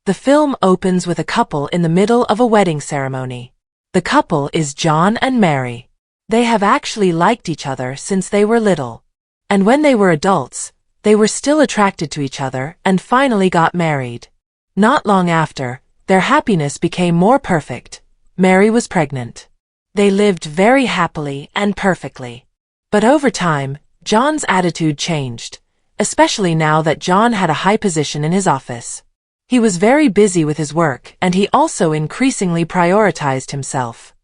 The film opens with a couple in the middle of a wedding ceremony. The couple is John and Mary. They have actually liked each other since they were little. And when they were adults, they were still attracted to each other and finally got married. Not long after, their happiness became more perfect. Mary was pregnant. They lived very happily and perfectly. But over time, John's attitude changed, especially now that John had a high position in his office. He was very busy with his work, and he also increasingly prioritized himself.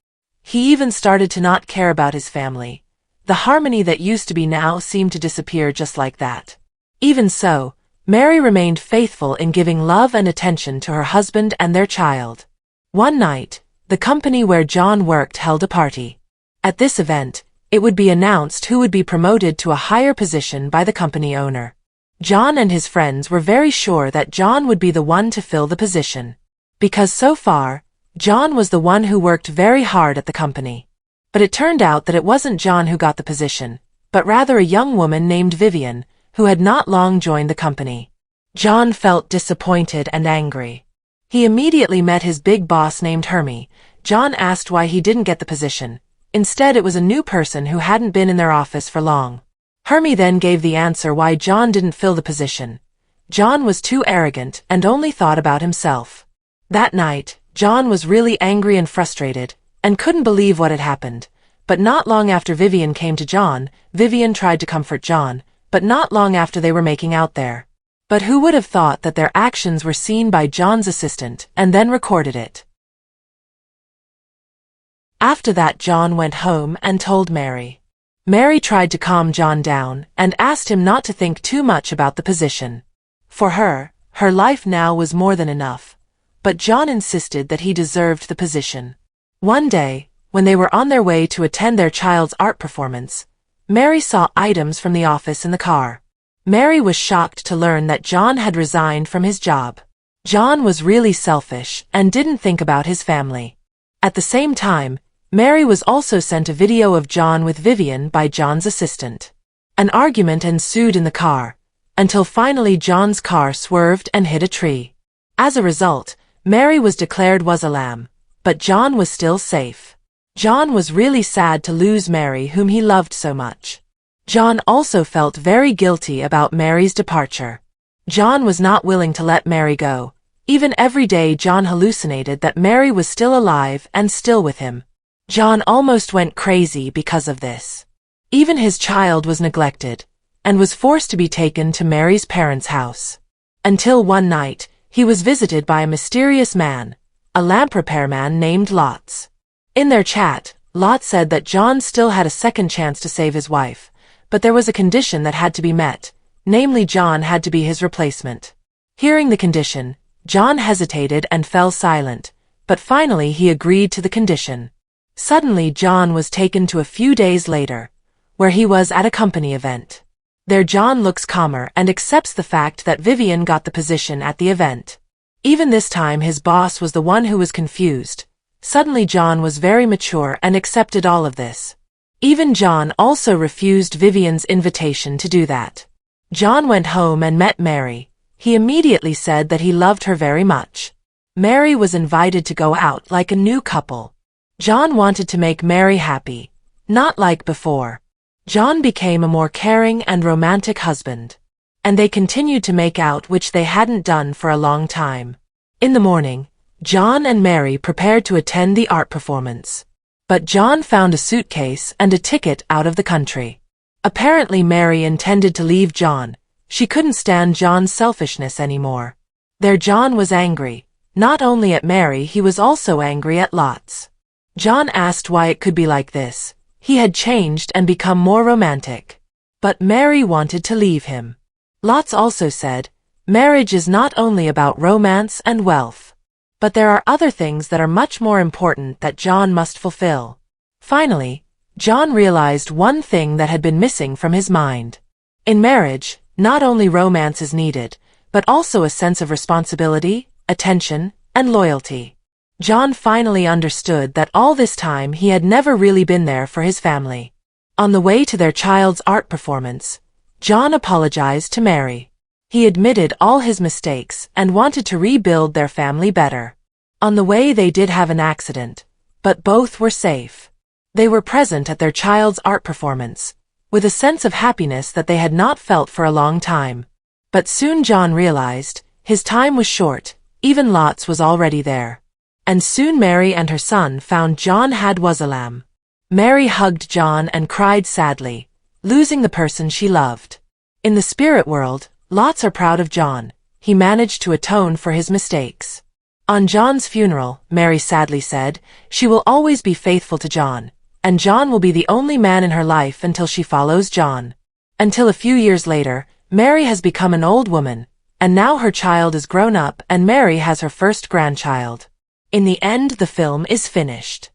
He even started to not care about his family. The harmony that used to be now seemed to disappear just like that. Even so, Mary remained faithful in giving love and attention to her husband and their child. One night, the company where John worked held a party. At this event, it would be announced who would be promoted to a higher position by the company owner. John and his friends were very sure that John would be the one to fill the position. Because so far, John was the one who worked very hard at the company. But it turned out that it wasn't John who got the position, but rather a young woman named Vivian, who had not long joined the company. John felt disappointed and angry. He immediately met his big boss named Hermie. John asked why he didn't get the position. Instead, it was a new person who hadn't been in their office for long. Hermie then gave the answer why John didn't fill the position. John was too arrogant and only thought about himself. That night, John was really angry and frustrated, and couldn't believe what had happened. But not long after Vivian came to John, Vivian tried to comfort John, but not long after they were making out there. But who would have thought that their actions were seen by John's assistant and then recorded it? After that, John went home and told Mary. Mary tried to calm John down and asked him not to think too much about the position. For her, her life now was more than enough. But John insisted that he deserved the position. One day, when they were on their way to attend their child's art performance, Mary saw items from the office in the car. Mary was shocked to learn that John had resigned from his job. John was really selfish and didn't think about his family. At the same time, Mary was also sent a video of John with Vivian by John's assistant. An argument ensued in the car, until finally John's car swerved and hit a tree. As a result, Mary was declared was a lamb, but John was still safe. John was really sad to lose Mary, whom he loved so much. John also felt very guilty about Mary's departure. John was not willing to let Mary go. Even every day John hallucinated that Mary was still alive and still with him. John almost went crazy because of this. Even his child was neglected, and was forced to be taken to Mary's parents' house. Until one night, he was visited by a mysterious man, a lamp repairman named Lotz. In their chat, Lot said that John still had a second chance to save his wife, but there was a condition that had to be met, namely John had to be his replacement. Hearing the condition, John hesitated and fell silent, but finally he agreed to the condition. Suddenly John was taken to a few days later, where he was at a company event. There John looks calmer and accepts the fact that Vivian got the position at the event. Even this time his boss was the one who was confused. Suddenly John was very mature and accepted all of this. Even John also refused Vivian's invitation to do that. John went home and met Mary. He immediately said that he loved her very much. Mary was invited to go out like a new couple. John wanted to make Mary happy, not like before. John became a more caring and romantic husband. And they continued to make out, which they hadn't done for a long time. In the morning, John and Mary prepared to attend the art performance. But John found a suitcase and a ticket out of the country. Apparently Mary intended to leave John. She couldn't stand John's selfishness anymore. There John was angry. Not only at Mary, he was also angry at Lotz. John asked why it could be like this. He had changed and become more romantic. But Mary wanted to leave him. Lotz also said, marriage is not only about romance and wealth. But there are other things that are much more important that John must fulfill. Finally, John realized one thing that had been missing from his mind. In marriage, not only romance is needed, but also a sense of responsibility, attention, and loyalty. John finally understood that all this time he had never really been there for his family. On the way to their child's art performance, John apologized to Mary. He admitted all his mistakes and wanted to rebuild their family better. On the way they did have an accident, but both were safe. They were present at their child's art performance, with a sense of happiness that they had not felt for a long time. But soon John realized, his time was short, even Lot's was already there. And soon Mary and her son found John had was a lamb. Mary hugged John and cried sadly, losing the person she loved. In the spirit world, lots are proud of John. He managed to atone for his mistakes. On John's funeral, Mary sadly said, she will always be faithful to John, and John will be the only man in her life until she follows John. Until a few years later, Mary has become an old woman, and now her child is grown up and Mary has her first grandchild. In the end, the film is finished.